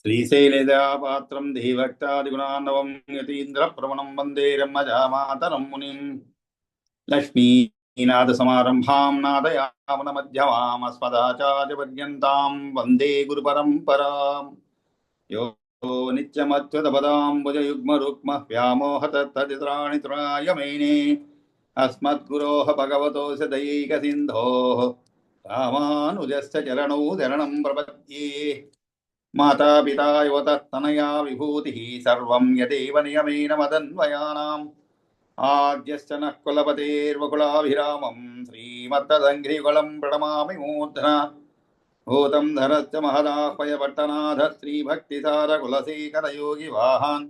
శ్రీశైలజాపాత్రం దేవక్తాదిగుణాన్నవం యతీంద్రప్రవణం వందే రమ్మజామాతరం మునిం లక్ష్మీనాథసమారంభాం నాదయామనమధ్యమామస్మదాచార్యపర్యంతాం వందే గురుపరంపరాం యో నిత్యమచ్యుతపదాంబుజయుగ్మరుక్మ వ్యామోహతత్తదిత్రాణి తృణాయ మేనే అస్మద్గురోః భగవతోऽस्य దయైకసిन्धोः రామానుజस्य చరణौ శరణం ప్రపద్యే మాతాపితా యువతస్తనయా విభూతిः సర్వం యదేవ నియమేన మదన్వయానాం ఆద్యశ్చ నః కులపతేర్వకులాభిరామం శ్రీమత్తదంఘ్రికులం ప్రణమామి మూర్ధనా భూతం ధరశ్చ మహదాహ్వయ పట్టనాథ శ్రీభక్తిసారకులశేఖరయోగివాహాన్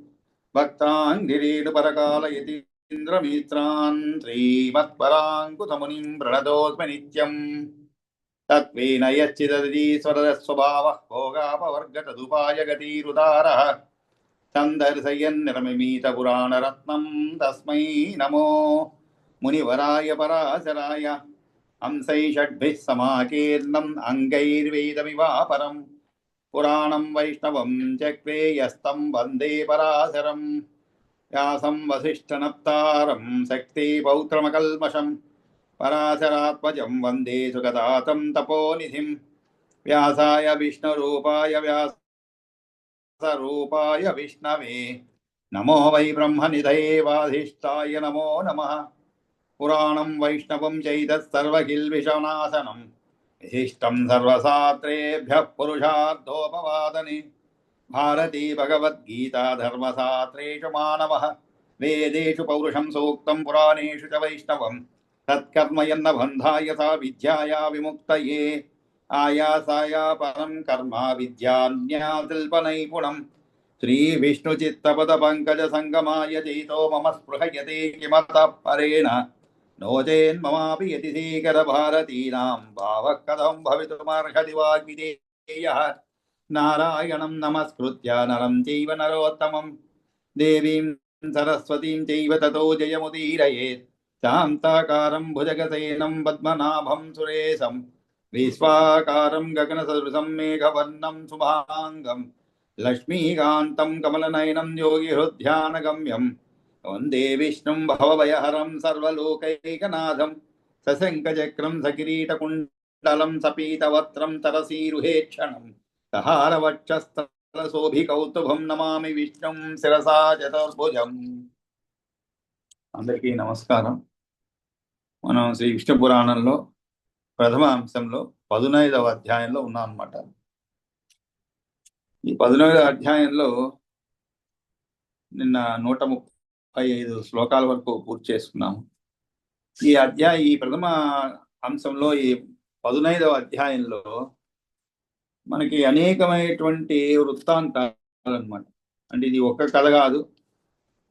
భక్తాంగిరీడుపరకాలయతీంద్రమిత్రాన్ శ్రీమత్పరాంకుతమునిం ప్రణతోస్మి నిత్యం తత్వేన యచ్చిదీశ్వరస్వభావः భోగాపవర్గతదుపాయ గతిరుదారः సందర్శయన్నిర్మిమీతపురాణరత్నం తస్మై నమో మునివరాయ పరాశరాయ హంసై షడ్భిः సమాకీర్ణం అంగైర్వేదమివాపరం పురాణం వైష్ణవం చక్రే యస్తం వందే పరాశరం వ్యాసం వసిష్ఠనప్తారం శక్తి పౌత్రమకల్మషం పరాశరాత్మజం వందే సుగతాతం తపోనిధిం వ్యాసాయ విష్ణురూపాయ వ్యాసరూపాయ విష్ణవే నమో వై బ్రహ్మనిధయే వాసిష్ఠాయ నమో నమః పురాణం వైష్ణవం చైతత్సర్వకిల్బిషనాశనం విశిష్టం సర్వశాస్త్రేభ్యః పురుషార్థోపవాదనే భారతీ భగవద్గీతా ధర్మశాస్త్రేషు మానవః వేదేషు పౌరుషం సూక్తం పురాణేషు చ వైష్ణవం తత్కర్మయన్న బంధాయ సా విద్యాయా విముక్తయే ఆయాసాయ పరం కర్మ విద్యాన్యాశిల్పనైపుణం శ్రీ విష్ణుచిత్తపద పంకజ సంగమాయ చైతో మమ స్పృహయతే కిమతః పరేణ నోచేన్మమాపి యతిశేఖర భారతీనాం భావః కథం భవితుమర్హతి వాగ్విదేయః నారాయణం నమస్కృత్య నరం చైవ నరోత్తమం దేవీం సరస్వతీం చైవ తతో జయముదీరయేత్ శాంతాకారం భుజగసేనం పద్మనాభం సురేశం విశ్వాకారం గగనసదృశం మేఘవర్ణం శుభాంగం లక్ష్మీకాంతం కమలనయనం యోగిహృధ్యానగమ్యం వందే విష్ణుం భవభయహరం సర్వలోకైకనాథం సశంఖచక్రం సకిరీటకుండలం సపీతవత్రం తరసీరుహేక్షణం సహారవక్షస్థలశోభికౌస్తుభం నమామి విష్ణుం శిరసా చతుర్భుజం. అందరికీ నమస్కారం. మనం శ్రీ విష్ణు పురాణంలో ప్రథమ అంశంలో 15వ అధ్యాయంలో ఉన్నాం అన్నమాట. ఈ 15వ అధ్యాయంలో నిన్న 135 శ్లోకాల వరకు పూర్తి చేసుకున్నాము. ఈ ప్రథమ అంశంలో ఈ 15వ అధ్యాయంలో మనకి అనేకమైనటువంటి వృత్తాంతాలు అన్నమాట. అంటే ఇది ఒక్క కథ కాదు,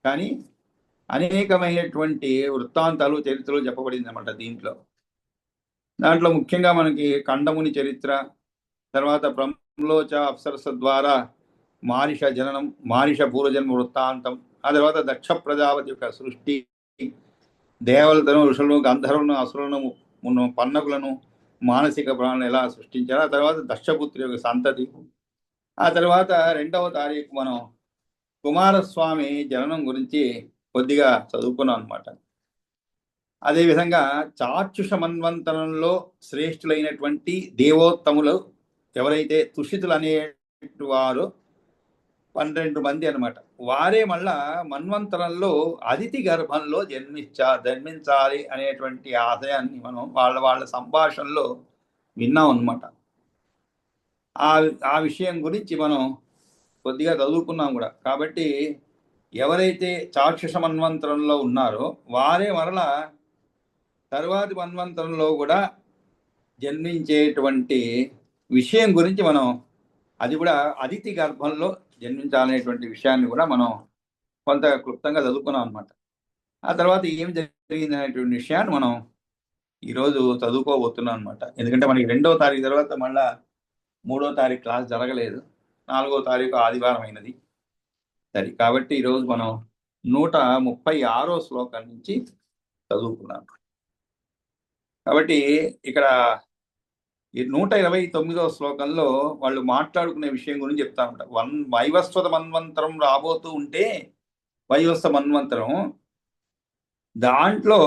కానీ అనేకమైనటువంటి వృత్తాంతాలు చరిత్రలు చెప్పబడింది అన్నమాట. దాంట్లో ముఖ్యంగా మనకి కండముని చరిత్ర, తర్వాత బ్రహ్మలోచ అప్సరస ద్వారా మారిష జననం, మారిష పూర్వజన్మ వృత్తాంతం, ఆ తర్వాత దక్ష ప్రజాపతి యొక్క సృష్టి, దేవతలను, ఋషులను, గంధర్వులను, అసురులను, పన్నగులను, మానసిక ప్రాణులను ఎలా సృష్టించారు, ఆ తర్వాత దక్షపుత్రి యొక్క సంతతి, ఆ తర్వాత 2వ తారీఖు మనం కుమారస్వామి జననం గురించి కొద్దిగా చదువుకున్నాం అనమాట. అదేవిధంగా చాక్షుష మన్వంతరంలో శ్రేష్ఠులైనటువంటి దేవోత్తములు ఎవరైతే తుషితులు అనే వారు 12 మంది అనమాట. వారే మళ్ళా మన్వంతరంలో అదితి గర్భంలో జన్మించాలి అనేటువంటి ఆశయాన్ని మనం వాళ్ళ సంభాషణలో విన్నాం అనమాట. ఆ విషయం గురించి మనం కొద్దిగా చదువుకున్నాం కూడా. కాబట్టి ఎవరైతే చాక్షుష మన్వంతరంలో ఉన్నారో వారే మరలా తరువాతి మన్వంతరంలో కూడా జన్మించేటువంటి విషయం గురించి మనం, అది కూడా అదితి గర్భంలో జన్మించాలనేటువంటి విషయాన్ని కూడా మనం కొంత క్లుప్తంగా చదువుకున్నాం అనమాట. ఆ తర్వాత ఏం జరిగింది అనేటువంటి విషయాన్ని మనం ఈరోజు చదువుకోబోతున్నాం అనమాట. ఎందుకంటే మనకి 2వ తారీఖు తర్వాత మళ్ళా 3వ తారీఖు క్లాస్ జరగలేదు, 4వ తారీఖు ఆదివారం అయినది. సరే, కాబట్టి ఈరోజు మనం 136వ శ్లోకం నుంచి చదువుకున్నాం. కాబట్టి ఇక్కడ ఈ 129వ శ్లోకంలో వాళ్ళు మాట్లాడుకునే విషయం గురించి చెప్తా ఉంటారు. వైవస్వత మన్వంతరం రాబోతూ ఉంటే, వైవస్వ మన్వంతరం దాంట్లో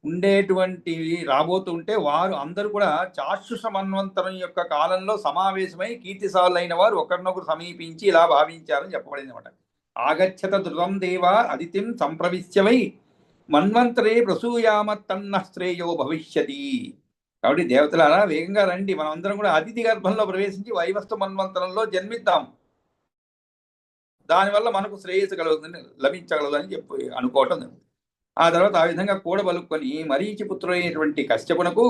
ఉండేటువంటివి రాబోతుంటే వారు అందరూ కూడా చాక్షుష మన్వంతరం యొక్క కాలంలో సమావేశమై కీర్తిశాలైన వారు ఒకరినొకరు సమీపించి ఇలా భావించారని చెప్పబడింది అనమాట. ఆగచ్చత ధృతం దేవ అదితిం సంప్రవిశ్యవై మన్వంతరే ప్రసూయామత్తన్న శ్రేయో భవిష్యతి. కాబట్టి దేవతలారా వేగంగా రండి, మనం అందరం కూడా అతిథి గర్భంలో ప్రవేశించి వైవస్వ మన్వంతరంలో జన్మిద్దాం, దానివల్ల మనకు శ్రేయస్సు కలుగుతుంది, లభించగలదు అని చెప్పి అనుకోవటం. ఆ తర్వాత ఆ విధంగా కూడబలుక్కొని మరీచి పుత్రుడైనటువంటి కశ్యపునకు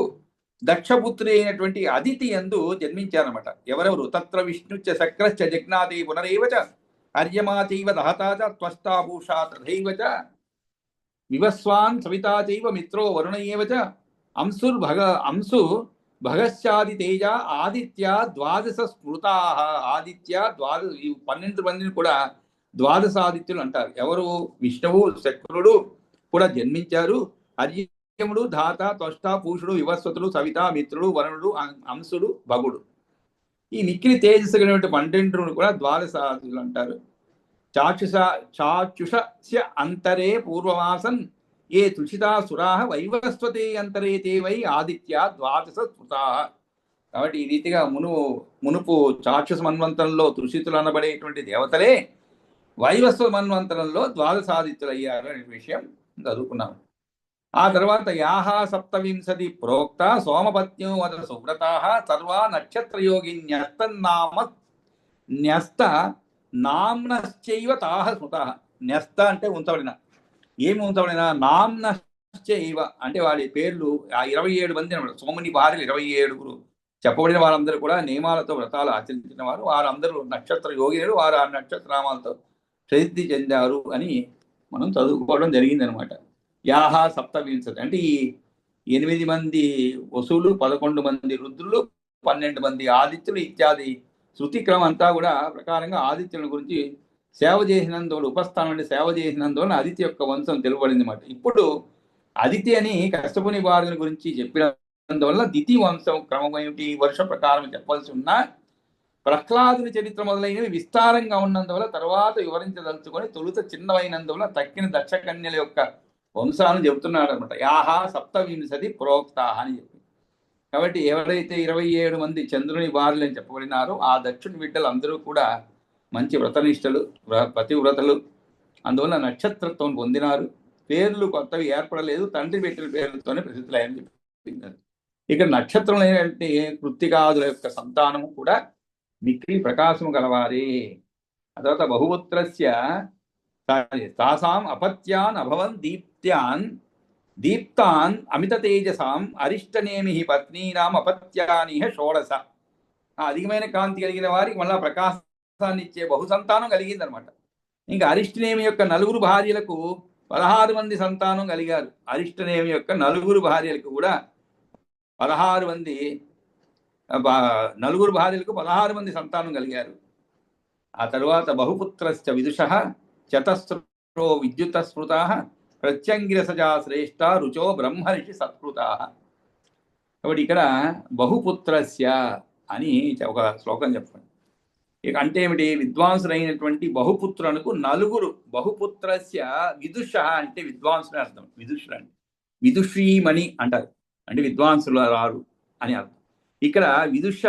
దక్షపుత్రి అయినటువంటి అదితి యందు జన్మించారనమాట. ఎవరెవరు? తత్ర విష్ణుచ్చ శక్రశ్చ జగ్నాతి పునరేవచ అర్యమాచైవ దహతాచ త్వష్టాభూషా తథైవచ వివస్వాన్ సవితా చైవ మిత్రో వరుణయేవచ అంశు భగశ్చాది తేజ ఆదిత్య ద్వాదశ స్మృతా. ఆదిత్య 12 మందిని కూడా ద్వాదశాదిత్యులు అంటారు. ఎవరు? విష్ణువు, శక్రుడు కూడా జన్మించారు. అర్యముడు, ధాత, త్వష్ట, పూషుడు, వివస్వతుడు, సవిత, మిత్రుడు, వరుణుడు, అంశుడు, భగుడు. ఈ మిక్కిలి తేజస్సు కలిగినటువంటి 12 కూడా ద్వాదశాదిత్యులు అంటారు. చాక్షుషస్య అంతరే పూర్వమాసన్ ఏ తుషితా సురాహ వైవస్వతే అంతరే తే వై ఆదిత్య ద్వాదశ స్మృతా. కాబట్టి ఈ రీతిగా మునుపు చాక్షుష మన్వంతరంలో తుషితులు అనబడేటువంటి దేవతలే వైవస్వ మన్వంతరంలో ద్వాదశాదిత్యులు అయ్యారు అనే విషయం చదువుకున్నాం. ఆ తర్వాత యాహ సప్తవింశతి ప్రోక్త సోమపత్న్యో వద సువ్రతా సర్వా నక్షత్రయోగి న్యస్త నామ్నశ్చైవ తాహ స్మృత. న్యస్త అంటే ఉంచబడిన, ఏమి ఉంచబడిన? నామ్నశ్చైవ అంటే వాడి పేర్లు ఆ 27 మంది అనమాట. సోముని భార్యలు 27 చెప్పబడిన వారందరూ కూడా నియమాలతో వ్రతాలు ఆచరించిన వారు. వారందరూ నక్షత్ర యోగినులు, వారు ఆ నక్షత్రనామాలతో ప్రసిద్ధి చెందారు అని మనం చదువుకోవడం జరిగిందనమాట. యాహ సప్తవింశతి అంటే ఈ 8 మంది వసువులు, 11 మంది రుద్రులు, 12 మంది ఆదిత్యులు ఇత్యాది శృతి క్రమం అంతా కూడా ప్రకారంగా ఆదిత్యుల గురించి సేవ చేసినందువల్ల, ఉపస్థానం అంటే సేవ చేసినందువల్ల అదితి యొక్క వంశం తెలుపబడింది అన్నమాట. ఇప్పుడు అదితి అని కశ్యపుని భార్యల గురించి చెప్పినందువల్ల దితి వంశం క్రమం ఏమిటి వర్ష ప్రకారం చెప్పవలసి ఉన్న ప్రహ్లాదుని చరిత్ర మొదలైనవి విస్తారంగా ఉన్నందువల్ల తర్వాత వివరించదలుచుకొని తొలుత చిన్నమైనందువల్ల తక్కిన దక్షకన్యల యొక్క వంశాలను చెబుతున్నాడు అనమాట. యాహ సప్తవింశతి ప్రోక్త అని చెప్పి. కాబట్టి ఎవరైతే 27 మంది చంద్రుని భార్యలు అని చెప్పబడినారో ఆ దక్షుని బిడ్డలు అందరూ కూడా మంచి వ్రతనిష్టలు, పతివ్రతలు, అందువల్ల నక్షత్రత్వం పొందినారు. పేర్లు కొత్తవి ఏర్పడలేదు, తండ్రి పెట్టిన పేర్లతోనే ప్రసిద్ధులయ్యని చెప్పింది. ఇక్కడ నక్షత్రం లేనటువంటి కృత్తికాదుల యొక్క సంతానము కూడా మిక్కిలి ప్రకాశము గలవారే. ఆ తర్వాత బహుపుత్రస్య తాసాం అపత్యాన్ అభవన్ దీప్తాన్ అమిత తేజసాం అరిష్టనేమి పత్నీనాం అపత్యానిహ షోడశ. అధికమైన కాంతి కలిగిన వారికి మళ్ళా ప్రకాశాన్ని ఇచ్చే బహుసంతానం కలిగిందనమాట. ఇంకా అరిష్టనేమి యొక్క 4 భార్యలకు 16 మంది సంతానం కలిగారు. అరిష్టనేమి యొక్క 4 భార్యలకు కూడా 16 మంది 4 భార్యలకు 16 మంది సంతానం కలిగారు. ఆ తరువాత బహుపుత్రశ్చ విదుష చతస్రో విద్యుత స్మృతా ప్రత్యంగిరసజా శ్రేష్ట రుచో బ్రహ్మర్షి సత్కృతా. కాబట్టి ఇక్కడ బహుపుత్రస్య అని ఒక శ్లోకం చెప్పండి. ఇక అంటే ఏమిటి? విద్వాంసులైనటువంటి బహుపుత్రులకు 4. బహుపుత్రస్య విదుష అంటే విద్వాంసుని అర్థం. విదుషులు అంటే విదుషీమణి అంటారు, అంటే విద్వాంసులు రారు అని అర్థం. ఇక్కడ విదుష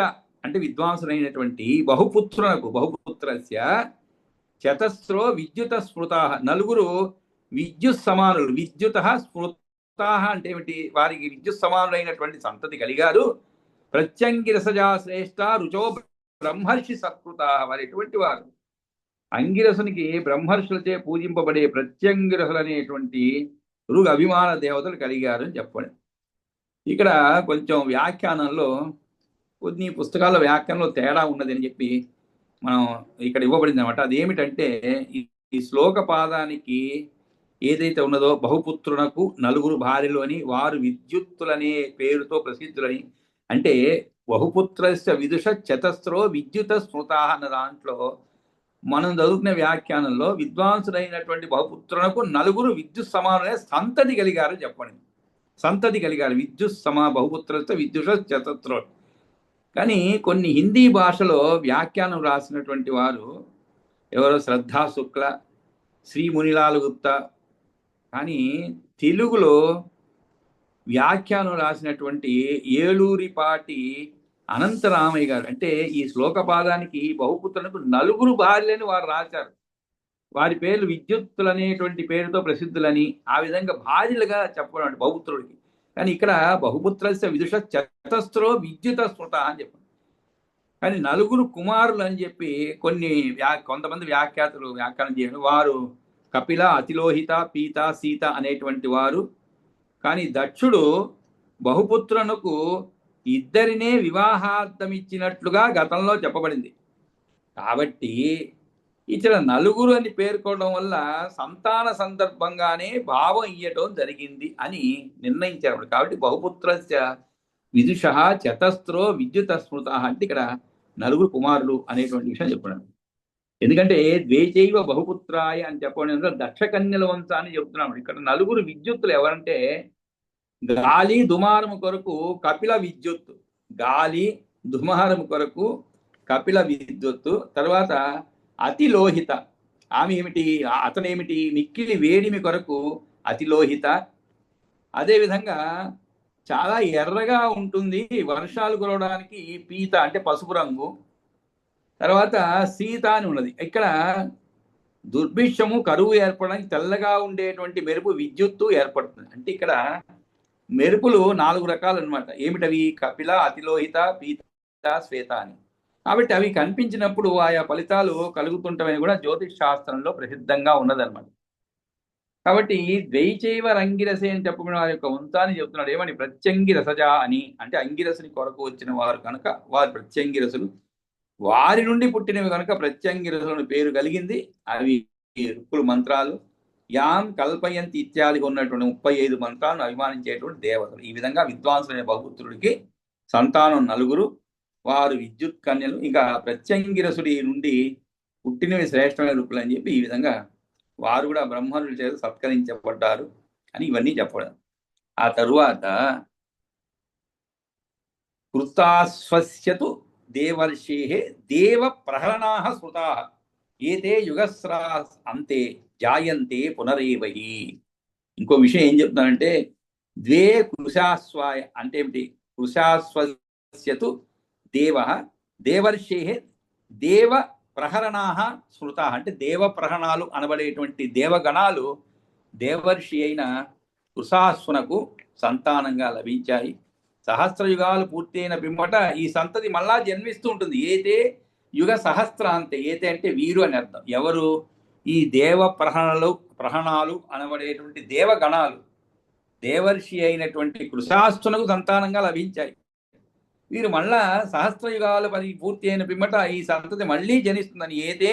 అంటే విద్వాంసులైనటువంటి బహుపుత్రస్య చతస్రో విద్యుత స్మృతా. 4 విద్యుత్ సమానులు. విద్యుత స్మృతా అంటే ఏమిటి? వారికి విద్యుత్ సమానులైనటువంటి సంతతి కలిగారు. ప్రత్యంగిరసజా శ్రేష్ట రుచో బ్రహ్మర్షి సత్కృత. వారు ఎటువంటి వారు? అంగిరసునికి బ్రహ్మర్షులచే పూజింపబడే ప్రత్యంగిరసులు అనేటువంటి ఋగ్ అభిమాన దేవతలు కలిగారు అని చెప్పండి. ఇక్కడ కొంచెం వ్యాఖ్యానంలో కొన్ని పుస్తకాల వ్యాఖ్యానంలో తేడా ఉన్నదని చెప్పి మనం ఇక్కడ ఇవ్వబడింది అనమాట. అదేమిటంటే ఈ శ్లోక పాదానికి ఏదైతే ఉన్నదో బహుపుత్రునకు 4 భార్యలు అని, వారు విద్యుత్తులనే పేరుతో ప్రసిద్ధులని, అంటే బహుపుత్రస్య విదుష చతస్రో విద్యుత స్మృతా అన్న దాంట్లో మనం చదువుకునే వ్యాఖ్యానంలో విద్వాంసులైనటువంటి బహుపుత్రునకు 4 విద్యుత్ సమానులైన సంతతి కలిగారని చెప్పండి. సంతతి కలిగారు. విద్యుత్ సమా బహుపుత్రస్త విద్యుష చతుత్రో. కానీ కొన్ని హిందీ భాషలో వ్యాఖ్యానం రాసినటువంటి వారు ఎవరో శ్రద్ధా శుక్ల, శ్రీ మునిలాల్ గుప్తా. కానీ తెలుగులో వ్యాఖ్యానం రాసినటువంటి ఏలూరిపాటి అనంతరామయ్య గారు, అంటే ఈ శ్లోకపాదానికి బహుపుత్రులకు 4 భార్యలని వారు రాశారు. వారి పేర్లు విద్యుత్తులు అనేటువంటి పేరుతో ప్రసిద్ధులని, ఆ విధంగా భార్యలుగా చెప్పడం బహుపుత్రుడికి. కానీ ఇక్కడ బహుపుత్రస్య విదుష చతస్రో విద్యుత స్మృత అని చెప్పారు. కానీ 4 కుమారులు అని చెప్పి కొంతమంది వ్యాఖ్యాతులు వ్యాఖ్యానం చేయడం. వారు కపిల, అతిలోహిత, పీత, సీత అనేటువంటి వారు. కానీ దక్షుడు బహుపుత్రునకు 2 వివాహార్థమిచ్చినట్లుగా గతంలో చెప్పబడింది. కాబట్టి ఇతర 4 అని పేర్కోవడం వల్ల సంతాన సందర్భంగానే భావం ఇయ్యటం జరిగింది అని నిర్ణయించారు. కాబట్టి బహుపుత్రస్య విదుష చతస్రో విద్యుత స్మృత అంటే ఇక్కడ 4 కుమారులు అనేటువంటి విషయం చెప్పడం. ఎందుకంటే ద్వేచైవ బహుపుత్రాయ అని చెప్పడం దక్షకన్యల వంశాన్ని చెప్తున్నాడు. ఇక్కడ 4 విద్యుత్తులు ఎవరంటే గాలి దుమారము కొరకు కపిల విద్యుత్తు, గాలి దుమారము కొరకు కపిల విద్యుత్తు. తర్వాత అతిలోహిత, ఆమె ఏమిటి, అతనేమిటి, మిక్కిలి వేడిమి కొరకు అతిలోహిత. అదేవిధంగా చాలా ఎర్రగా ఉంటుంది, వర్షాలు కురవడానికి పీత అంటే పసుపు రంగు. తర్వాత సీత అని ఉన్నది. ఇక్కడ దుర్భిక్షము, కరువు ఏర్పడడానికి తెల్లగా ఉండేటువంటి మెరుపు విద్యుత్తు ఏర్పడుతుంది. అంటే ఇక్కడ మెరుపులు 4 రకాలు అనమాట. ఏమిటవి? కపిల, అతిలోహిత, పీత, శ్వేత అని. కాబట్టి అవి కనిపించినప్పుడు ఆయా ఫలితాలు కలుగుతుంటామని కూడా జ్యోతిష్ శాస్త్రంలో ప్రసిద్ధంగా ఉన్నదన్నమాట. కాబట్టి ద్వైచైవ రంగిరసే అని చెప్పిన వారి యొక్క వంశాన్ని చెప్తున్నాడు. ఏమని? ప్రత్యంగిరసజ అని. అంటే అంగిరసుని కొరకు వచ్చిన వారు కనుక వారు ప్రత్యంగిరసులు. వారి నుండి పుట్టినవి కనుక ప్రత్యంగిరసులను పేరు కలిగింది. అవి రుక్కులు మంత్రాలు. యాం కల్పయంతి ఇత్యాదిగా ఉన్నటువంటి 35 మంత్రాలను అభిమానించేటువంటి దేవతలు. ఈ విధంగా విద్వాంసులైన బహుపుత్రుడికి సంతానం 4. వారు విద్యుత్ కన్యలు. ఇంకా ప్రత్యంగిరసుడి నుండి పుట్టినవి శ్రేష్టమైన రుక్కులు అని చెప్పి ఈ విధంగా వారు కూడా బ్రహ్మనుల చేత సత్కరించబడ్డారు అని ఇవన్నీ చెప్పడం. ఆ తరువాత కృతాస్వస్యతు దేవర్షే దేవ ప్రహరణాః స్మృతాః ఏతే యుగస్రా అంతే జాయంతే పునరేవహి. ఇంకో విషయం ఏం చెప్తున్నానంటే ద్వే కృశాస్వాయ అంటే ఏమిటి? కృశాస్వస్యతు దేవ దేవర్షే దేవ ప్రహరణాః స్మృతాః అంటే దేవ ప్రహరణాలు అనబడేటువంటి దేవగణాలు దేవర్షి అయిన కృశాస్వునకు సంతానంగా లభించాయి. సహస్రయుగాలు పూర్తయిన పిమ్మట ఈ సంతతి మళ్ళా జన్మిస్తూ ఉంటుంది. ఏతే యుగ సహస్రాంతే. ఏతే అంటే వీరు అని అర్థం. ఎవరు? ఈ దేవ ప్రహణాలు అనబడేటువంటి దేవగణాలు దేవర్షి అయినటువంటి కృశాస్వునకు సంతానంగా లభించాయి. వీరు మళ్ళా సహస్రయుగాలు పూర్తి అయిన పిమ్మట ఈ సంతతి మళ్ళీ జనిస్తుందని. ఏతే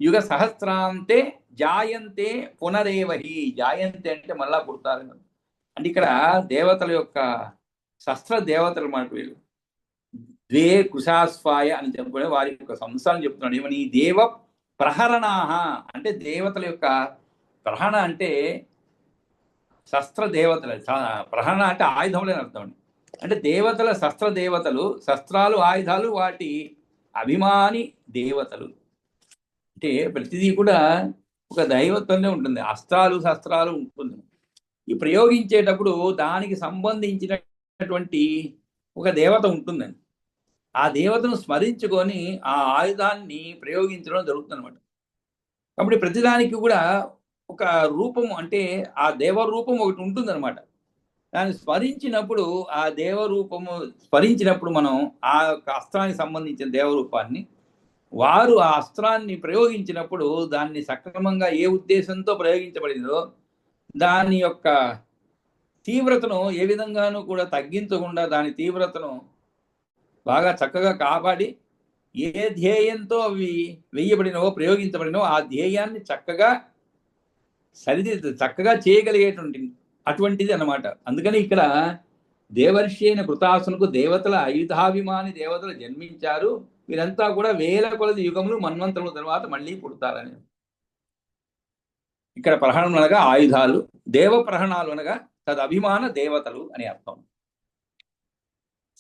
యుగ సహస్రాంతే జాయంతే పునరేవహి. జాయంతే అంటే మళ్ళా పుడతారు. అంటే ఇక్కడ దేవతల యొక్క శస్త్ర దేవతలు మాట వీళ్ళు. ద్వే కృశాస్వాయ అని చెప్పే వారి యొక్క సంస్థలను చెప్తున్నాడు. ఏమని? దేవ ప్రహరణాహ అంటే దేవతల యొక్క ప్రహరణ అంటే శస్త్ర దేవతలు. ప్రహరణ అంటే ఆయుధములని అర్థం అండి. అంటే దేవతల శస్త్ర దేవతలు, శస్త్రాలు ఆయుధాలు వాటి అభిమాని దేవతలు. అంటే ప్రతిదీ కూడా ఒక దైవత్వంలో ఉంటుంది. అస్త్రాలు శస్త్రాలు ఉంటుంది. ఈ ప్రయోగించేటప్పుడు దానికి సంబంధించినటువంటి ఒక దేవత ఉంటుందండి. ఆ దేవతను స్మరించుకొని ఆ ఆయుధాన్ని ప్రయోగించడం జరుగుతుంది అనమాట. కాబట్టి ప్రతిదానికి కూడా ఒక రూపము అంటే ఆ దేవరూపం ఒకటి ఉంటుంది అనమాట. దాన్ని స్మరించినప్పుడు ఆ దేవరూపము స్మరించినప్పుడు మనం ఆ యొక్క అస్త్రానికి సంబంధించిన దేవరూపాన్ని వారు ఆ అస్త్రాన్ని ప్రయోగించినప్పుడు దాన్ని సక్రమంగా ఏ ఉద్దేశంతో ప్రయోగించబడిందో దాని యొక్క తీవ్రతను ఏ విధంగానూ కూడా తగ్గించకుండా దాని తీవ్రతను బాగా చక్కగా కాపాడి ఏ ధ్యేయంతో అవి వేయబడినవో ప్రయోగించబడినవో ఆ ధ్యేయాన్ని చక్కగా చక్కగా చేయగలిగేటువంటి అటువంటిది అన్నమాట. అందుకని ఇక్కడ దేవర్షి అయిన కృతాసునకు దేవతల ఆయుధాభిమాని దేవతలు జన్మించారు. వీరంతా కూడా వేల కొలది యుగములు మన్వంతముల తర్వాత మళ్ళీ పుడతారని. ఇక్కడ ప్రహరణం అనగా ఆయుధాలు, దేవ ప్రహరణాలు అనగా తదభిమాన దేవతలు అని అర్థం.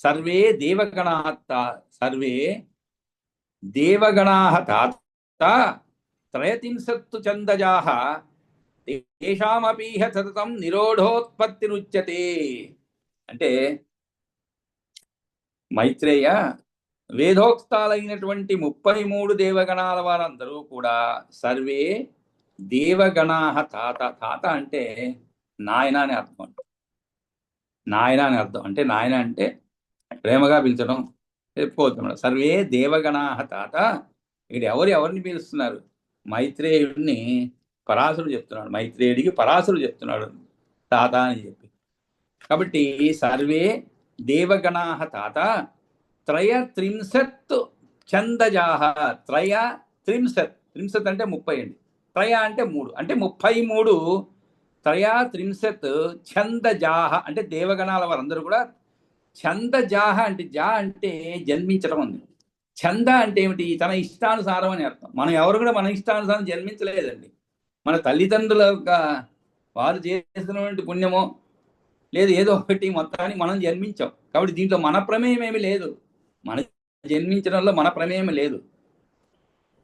సర్వే దేవగణాః తాత త్రయతింశత్తు ఛందజాః తేషామపీహ సతతం నిరోధోత్పత్తిరుచ్యతే. అంటే మైత్రేయ, వేదోక్తాలైనటువంటి 33 దేవగణాల వారందరూ కూడా సర్వే దేవగణాః తాత. తాత అంటే నాయన అని అర్థం. నాయన అని అర్థం అంటే నాయన అంటే ప్రేమగా పిలిచడం, చెప్పుకోవచ్చు. సర్వే దేవగణాః తాత. ఇక్కడ ఎవరిని పిలుస్తున్నారు? మైత్రేయుడిని పరాశరుడు చెప్తున్నాడు. మైత్రేయుడికి పరాశరుడు చెప్తున్నాడు తాత అని చెప్పి. కాబట్టి సర్వే దేవగణాః తాత త్రయత్రింశత్ ఛందజాః. త్రింశత్ అంటే 30 అండి. త్రయ అంటే 3 అంటే 33. త్రయత్రింశత్ ఛందజాః అంటే దేవగణాల వారందరూ కూడా. ఛందజాః అంటే జా అంటే జన్మించడం ఉంది. ఛంద అంటే ఏమిటి? తన ఇష్టానుసారం అని అర్థం. మనం ఎవరు కూడా మన ఇష్టానుసారం జన్మించలేదండి. మన తల్లిదండ్రుల యొక్క వారు చేసినటువంటి పుణ్యమో లేదు ఏదో ఒకటి మొత్తాన్ని మనం జన్మించాం. కాబట్టి దీంట్లో మన ప్రమేయం ఏమి లేదు. మన జన్మించడంలో మన ప్రమేయం లేదు.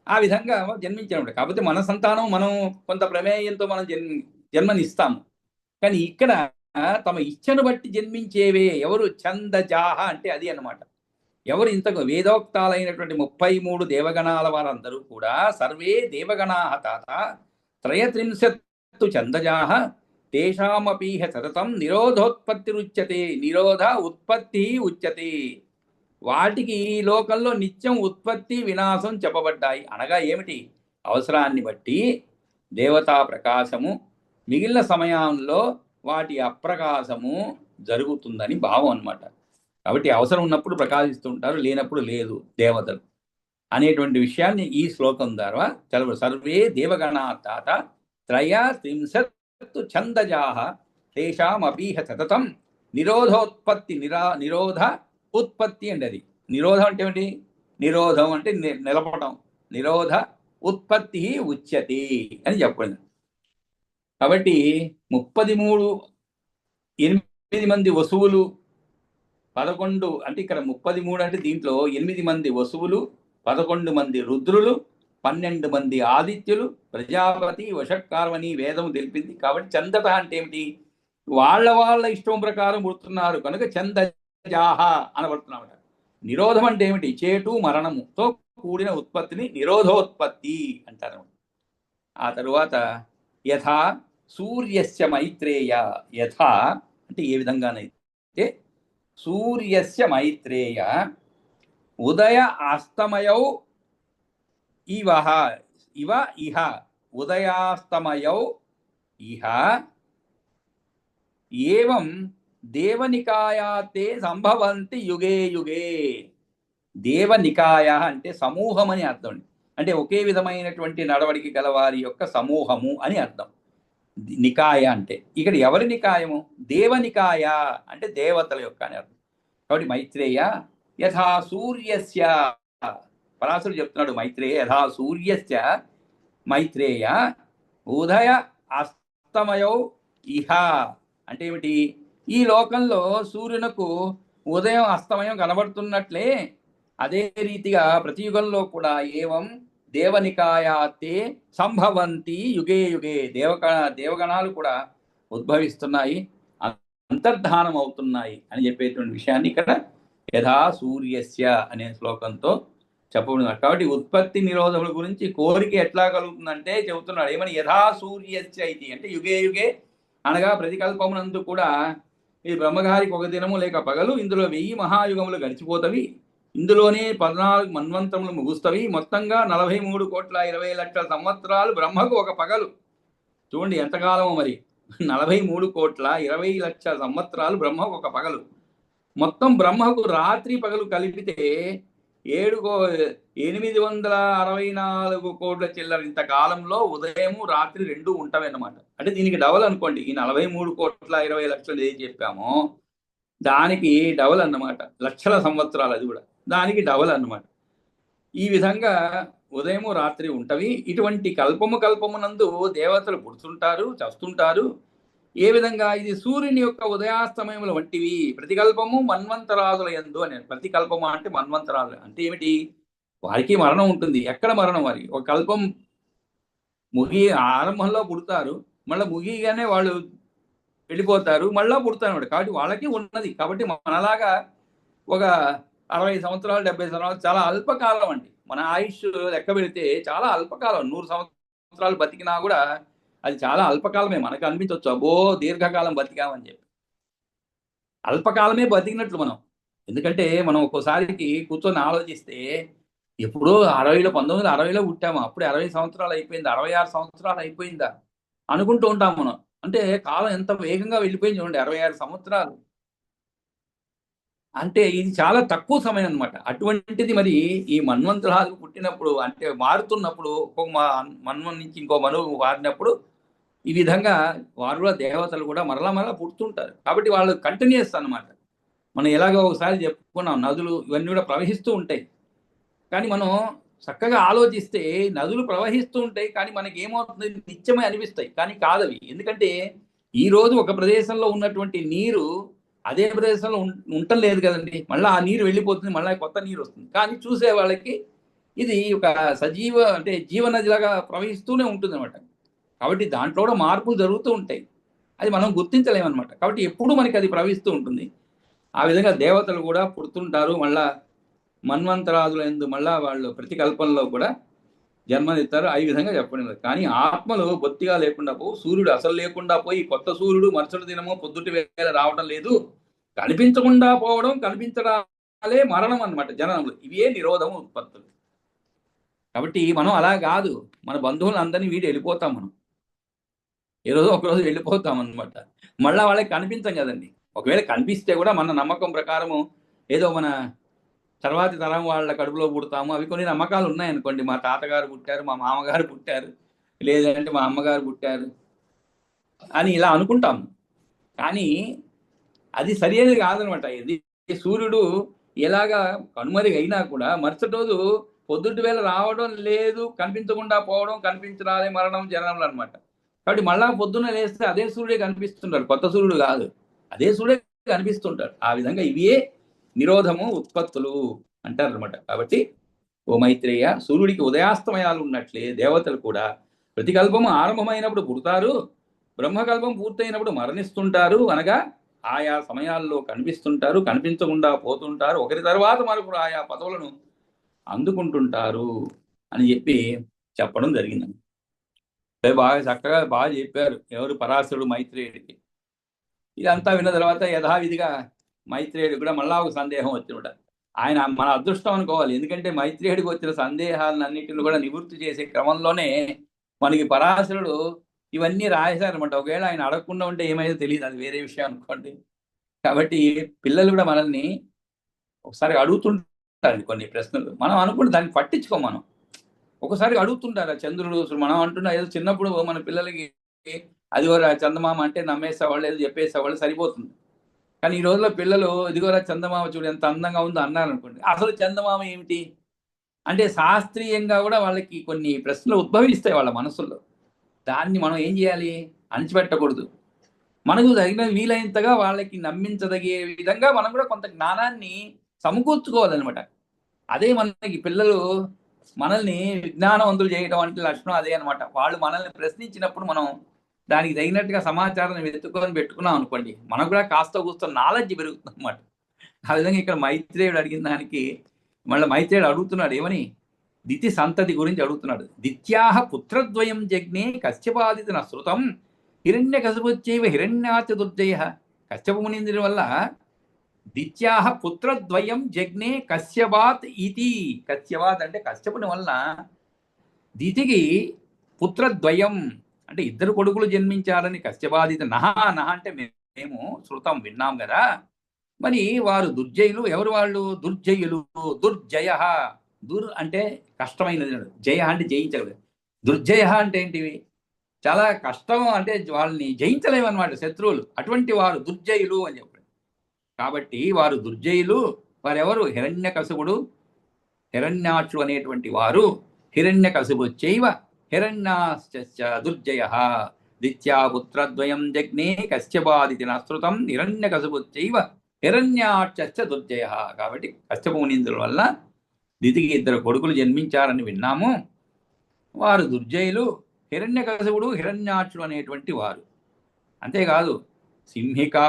ఆ విధంగా జన్మించినప్పుడు కాకపోతే మన సంతానం మనం కొంత ప్రమేయంతో మనం జన్మనిస్తాము. కానీ ఇక్కడ తమ ఇచ్చను బట్టి జన్మించేవే ఎవరు? ఛందజాహ అంటే అది అన్నమాట. ఎవరు ఇంతకు వేదోక్తాలైనటువంటి 33 దేవగణాల వారందరూ కూడా సర్వే దేవగణాః తాత త్రయత్రింశత్తు ఛందజాః తేషామపీహ సతతం నిరోధోత్పత్తిరుచ్యతే. నిరోధ ఉత్పత్తి ఉచ్యతే. వాటికి ఈ లోకంలో నిత్యం ఉత్పత్తి వినాశం చెప్పబడ్డాయి. అనగా ఏమిటి? అవసరాన్ని బట్టి దేవతా ప్రకాశము, మిగిలిన సమయంలో వాటి అప్రకాశము జరుగుతుందని భావం అన్నమాట. కాబట్టి అవసరం ఉన్నప్పుడు ప్రకాశిస్తుంటారు, లేనప్పుడు లేదు దేవతలు అనేటువంటి విషయాన్ని ఈ శ్లోకం ద్వారా చదవరు. సర్వే దేవగణాః తాత త్రయత్రింశత్తు ఛందజాః తేషామపీహ సతతం నిరోధోత్పత్తి. నిరోధ ఉత్పత్తి అండి. అది నిరోధం అంటే ఏమిటి? నిరోధం అంటే నిలపడం. నిరోధ ఉత్పత్తి ఉచ్యతే అని చెప్పండి. కాబట్టి 33 8 మంది వసువులు 11 అంటే ఇక్కడ 33 అంటే దీంట్లో 8 మంది వసువులు, 11 మంది రుద్రులు, 12 మంది ఆదిత్యులు, ప్రజాపతి, వషట్కార్వని వేదం తెలిపింది. కాబట్టి చందత అంటే ఏమిటి? వాళ్ళ ఇష్టం ప్రకారం పుడుతున్నారు కనుక చందజాహ అనబడుతున్నామట. నిరోధం అంటే ఏమిటి? చేటు మరణముతో కూడిన ఉత్పత్తిని నిరోధోత్పత్తి అంటారు. ఆ తరువాత యథా సూర్యస్య మైత్రేయ. యథా అంటే ఏ విధంగానైతే సూర్యస్య మైత్రేయ ఉదయ అస్తమయౌ ఇవ ఇహ ఉదయాస్తమయౌ ఇహ ఏవం దేవనికాయాతే సంభవంతి యుగే యుగే. దేవనికాయ అంటే సమూహం అని అర్థం. అంటే ఒకే విధమైనటువంటి నడవడికి గలవారి యొక్క సమూహము అని అర్థం. నికాయ అంటే ఇక్కడ ఎవరి నికాయము? దేవనికాయ అంటే దేవతల యొక్క అని అర్థం. కాబట్టి మైత్రేయ యథా సూర్యస్య, పరాశరుడు చెప్తున్నాడు మైత్రేయ యథా సూర్యస్య మైత్రేయ ఉదయ అస్తమయౌ ఇహ అంటే ఏమిటి? ఈ లోకంలో సూర్యునకు ఉదయం అస్తమయం కనబడుతున్నట్లే అదే రీతిగా ప్రతి యుగంలో కూడా ఏవం దేవనికాయాతే సంభవంతి యుగే యుగే. దేవగణాలు కూడా ఉద్భవిస్తున్నాయి, అంతర్ధానం అవుతున్నాయి అని చెప్పేటువంటి విషయాన్ని ఇక్కడ యథా సూర్యస్య అనే శ్లోకంతో చెప్పబడినారు. కాబట్టి ఉత్పత్తి నిరోధముల గురించి కోరిక ఎట్లా కలుగుతుందంటే చెబుతున్నాడు. ఏమని? యథా సూర్యస్య ఇది అంటే యుగే యుగే అనగా ప్రతికల్పమునందు కూడా ఈ బ్రహ్మగారికి ఒక దినము లేక పగలు, ఇందులో 1000 మహాయుగములు గడిచిపోతవి, ఇందులోనే 14 మన్వంతములు ముగుస్తవి, మొత్తంగా 43,20,00,000 సంవత్సరాలు బ్రహ్మకు ఒక పగలు. చూడండి ఎంతకాలమో మరి. 43,20,00,000 సంవత్సరాలు బ్రహ్మకు ఒక పగలు. మొత్తం బ్రహ్మకు రాత్రి పగలు కలిపితే 864 కోట్ల చిల్లర. ఇంత కాలంలో ఉదయము రాత్రి 2 ఉంటావన్నమాట. అంటే దీనికి డబల్ అనుకోండి. ఈ 43,20,00,000 ఏం చెప్పామో దానికి డబల్ అన్నమాట. లక్షల సంవత్సరాలు అది కూడా దానికి డబల్ అన్నమాట. ఈ విధంగా ఉదయము రాత్రి ఉంటవి. ఇటువంటి కల్పమునందు దేవతలు పుడుతుంటారు, చస్తుంటారు. ఏ విధంగా ఇది సూర్యుని యొక్క ఉదయాస్తమయముల వంటివి. ప్రతికల్పము మన్వంతరాదుల యందు అని. ప్రతికల్పము అంటే మన్వంతరాదులు అంటే ఏమిటి? వారికి మరణం ఉంటుంది. ఎక్కడ మరణం? వారికి ఒక కల్పం ఆరంభంలో పుడతారు, మళ్ళీ ముగిగానే వాళ్ళు వెళ్ళిపోతారు, మళ్ళా పుడతారు. కాబట్టి వాళ్ళకి ఉన్నది. కాబట్టి మనలాగా ఒక 60 సంవత్సరాలు 70 సంవత్సరాలు చాలా అల్పకాలం అండి. మన ఆయుష్ లెక్క పెడితే చాలా అల్పకాలం. 100 సంవత్సరాలు బతికినా కూడా అది చాలా అల్పకాలమే. మనకు అనిపించవచ్చు అబ్బో దీర్ఘకాలం బతికామని చెప్పి. అల్పకాలమే బతికినట్లు మనం. ఎందుకంటే మనం ఒక్కోసారికి కూర్చొని ఆలోచిస్తే ఎప్పుడో 1960లో పుట్టాము, అప్పుడే 60 సంవత్సరాలు అయిపోయింది, 66 సంవత్సరాలు అయిపోయిందా అనుకుంటూ ఉంటాం మనం. అంటే కాలం ఎంత వేగంగా వెళ్ళిపోయింది చూడండి. 66 సంవత్సరాలు అంటే ఇది చాలా తక్కువ సమయం అనమాట. అటువంటిది మరి ఈ మన్వంతరాలు పుట్టినప్పుడు అంటే మారుతున్నప్పుడు ఒక్కొక్క మన్వం నుంచి ఇంకో మనువు మారినప్పుడు ఈ విధంగా వారిలో దేవతలు కూడా మరలా పుడుతుంటారు. కాబట్టి వాళ్ళు కంటిన్యూస్ అన్నమాట. మనం ఎలాగో ఒకసారి చెప్పుకున్నాం, నదులు ఇవన్నీ కూడా ప్రవహిస్తూ ఉంటాయి. కానీ మనం చక్కగా ఆలోచిస్తే నదులు ప్రవహిస్తూ ఉంటాయి, కానీ మనకి ఏమవుతుంది, నిత్యమే అనిపిస్తాయి. కానీ కాదవి. ఎందుకంటే ఈ రోజు ఒక ప్రదేశంలో ఉన్నటువంటి నీరు అదే ప్రదేశంలో ఉండటం లేదు కదండి. మళ్ళీ ఆ నీరు వెళ్ళిపోతుంది, మళ్ళీ కొత్త నీరు వస్తుంది. కానీ చూసే వాళ్ళకి ఇది ఒక సజీవ అంటే జీవనదిలాగా ప్రవహిస్తూనే ఉంటుంది అనమాట. కాబట్టి దాంట్లో కూడా మార్పులు జరుగుతూ ఉంటాయి. అది మనం గుర్తించలేమన్నమాట. కాబట్టి ఎప్పుడు మనకి అది ప్రవహిస్తూ ఉంటుంది. ఆ విధంగా దేవతలు కూడా పుడుతుంటారు. మళ్ళా మన్వంతరాదుల యందు మళ్ళా వాళ్ళు ప్రతికల్పంలో కూడా జన్మనిస్తారు. ఈ విధంగా చెప్పడం. కానీ ఆత్మలు బొత్తిగా లేకుండా పోవు. సూర్యుడు అసలు లేకుండా పోయి కొత్త సూర్యుడు మరుసటి దినము పొద్దుటి వేళ రావడం లేదు. కనిపించకుండా పోవడం, కనిపించడాలే మరణం అన్నమాట. జననములు ఇవే నిరోధం ఉత్పత్తులు. కాబట్టి మనం అలా కాదు. మన బంధువులు అందరినీ వీడి వెళ్ళిపోతాం. మనం ఏ రోజు ఒకరోజు వెళ్ళిపోతాం అనమాట. మళ్ళా వాళ్ళకి కనిపించం కదండి. ఒకవేళ కనిపిస్తే కూడా మన నమ్మకం ప్రకారము ఏదో మన తర్వాతి తరం వాళ్ళ కడుపులో పుడతాము. అవి కొన్ని నమ్మకాలు ఉన్నాయనుకోండి. మా తాతగారు పుట్టారు, మా మామగారు పుట్టారు, లేదంటే మా అమ్మగారు పుట్టారు అని ఇలా అనుకుంటాము. కానీ అది సరి అనేది కాదనమాట. ఇది సూర్యుడు ఎలాగా కనుమరుగు అయినా కూడా మరుసటి రోజు పొద్దుటి వేళ రావడం లేదు, కనిపించకుండా పోవడం, కనిపించరాలే మరణం జననములు అనమాట. కాబట్టి మళ్ళా పొద్దున్న లేస్తే అదే సూర్యుడే కనిపిస్తుంటాడు, కొత్త సూర్యుడు కాదు. అదే సూర్యుడే కనిపిస్తుంటాడు. ఆ విధంగా ఇవే నిరోధము ఉత్పత్తులు అంటారు అనమాట. కాబట్టి ఓ మైత్రేయ, సూర్యుడికి ఉదయాస్తమయాలు ఉన్నట్లే దేవతలు కూడా ప్రతికల్పము ఆరంభమైనప్పుడు పుడతారు, బ్రహ్మకల్పం పూర్తయినప్పుడు మరణిస్తుంటారు. అనగా ఆయా సమయాల్లో కనిపిస్తుంటారు, కనిపించకుండా పోతుంటారు, ఒకరి తర్వాత మరొకరు ఆయా పదవులను అందుకుంటుంటారు అని చెప్పి చెప్పడం జరిగింది. బాగా చక్కగా బాగా చెప్పారు ఎవరు, పరాశరుడు మైత్రేయుడికి. ఇదంతా విన్న తర్వాత యథావిధిగా మైత్రేయుడికి కూడా మళ్ళా ఒక సందేహం వచ్చినట. ఆయన మన అదృష్టం అనుకోవాలి. ఎందుకంటే మైత్రేయుడికి వచ్చిన సందేహాలన్నింటిని కూడా నివృత్తి చేసే క్రమంలోనే మనకి పరాశరుడు ఇవన్నీ రాశారనమాట. ఒకవేళ ఆయన అడగకుండా ఉంటే ఏమైందో తెలియదు, అది వేరే విషయం అనుకోండి. కాబట్టి పిల్లలు కూడా మనల్ని ఒకసారి అడుగుతుంటారు కొన్ని ప్రశ్నలు. మనం అనుకుంటే దాన్ని పట్టించుకోం. మనం ఒకసారి అడుగుతుంటారు. చంద్రుడు మనం అంటున్నా ఏదో చిన్నప్పుడు మన పిల్లలకి అదిగోరా చందమామ అంటే నమ్మేసేవాళ్ళు, ఏదో చెప్పేసేవాళ్ళు, సరిపోతుంది. కానీ ఈ రోజుల్లో పిల్లలు ఇదిగోరా చందమామ చూడు ఎంత అందంగా ఉందో అన్నారు అనుకోండి. అసలు చందమామ ఏమిటి అంటే శాస్త్రీయంగా కూడా వాళ్ళకి కొన్ని ప్రశ్నలు ఉద్భవిస్తాయి వాళ్ళ మనసుల్లో. దాన్ని మనం ఏం చేయాలి, అణిచిపెట్టకూడదు. మనకు తగిన వీలైనంతగా వాళ్ళకి నమ్మించదగే విధంగా మనం కూడా కొంత జ్ఞానాన్ని సమకూర్చుకోవాలన్నమాట. అదే మనకి పిల్లలు మనల్ని విజ్ఞానవంతులు చేయడం అంటే లక్షణం అదే అనమాట. వాళ్ళు మనల్ని ప్రశ్నించినప్పుడు మనం దానికి తగినట్టుగా సమాచారాన్ని వెతుక్కొని పెట్టుకున్నాం అనుకోండి, మనకు కూడా కాస్త కూస్త నాలెడ్జ్ పెరుగుతుంది అనమాట. ఆ విధంగా ఇక్కడ మైత్రేయుడు అడిగిన దానికి మళ్ళీ మైత్రేయుడు అడుగుతున్నాడు ఏమని, దితి సంతతి గురించి అడుగుతున్నాడు. దిత్యాహ పుత్రద్వయం జగ్నే కశ్యపాదిన శృతం హిరణ్య కశపుచ్చైవ హిరణ్యాచ దుర్జయ. కశ్యప మునీంద్రుని వల్ల దిత్యాహ పుత్రద్వయం జగ్నే కశ్యపాత్ ఇది. కశ్యపాత్ అంటే కశ్యపుని వలన దితికి పుత్రద్వయం అంటే ఇద్దరు కొడుకులు జన్మించారని కశ్యపాదిత నహ అంటే మేము శృతం విన్నాం కదా. మరి వారు దుర్జయులు. ఎవరు వాళ్ళు? దుర్జయులు. దుర్జయ, దుర్ అంటే కష్టమైనది, జయ అంటే జయించగలదు. దుర్జయ అంటే ఏంటివి? చాలా కష్టం, అంటే వాళ్ళని జయించలేమన్నమాట శత్రువులు. అటువంటి వారు దుర్జయులు అని చెప్పారు. కాబట్టి వారు దుర్జయులు. వారెవరు? హిరణ్యకశిపుడు, హిరణ్యాక్షుడు అనేటువంటి వారు. హిరణ్యకశిపు చైవ హిరణ్యాశ్చ దుర్జయ. దిత్యాపుత్రద్వయం జగ్నే కశ్యపాదితి నశ్రుతం హిరణ్యకశపుచ్చైవ హిరణ్యాక్ష దుర్జయ. కాబట్టి కశ్యప మునీంద్రుల వల్ల దితికి 2 కొడుకులు జన్మించారని విన్నాము. వారు దుర్జయులు, హిరణ్యకశపుడు హిరణ్యాక్షుడు అనేటువంటి వారు. అంతేకాదు సింహికా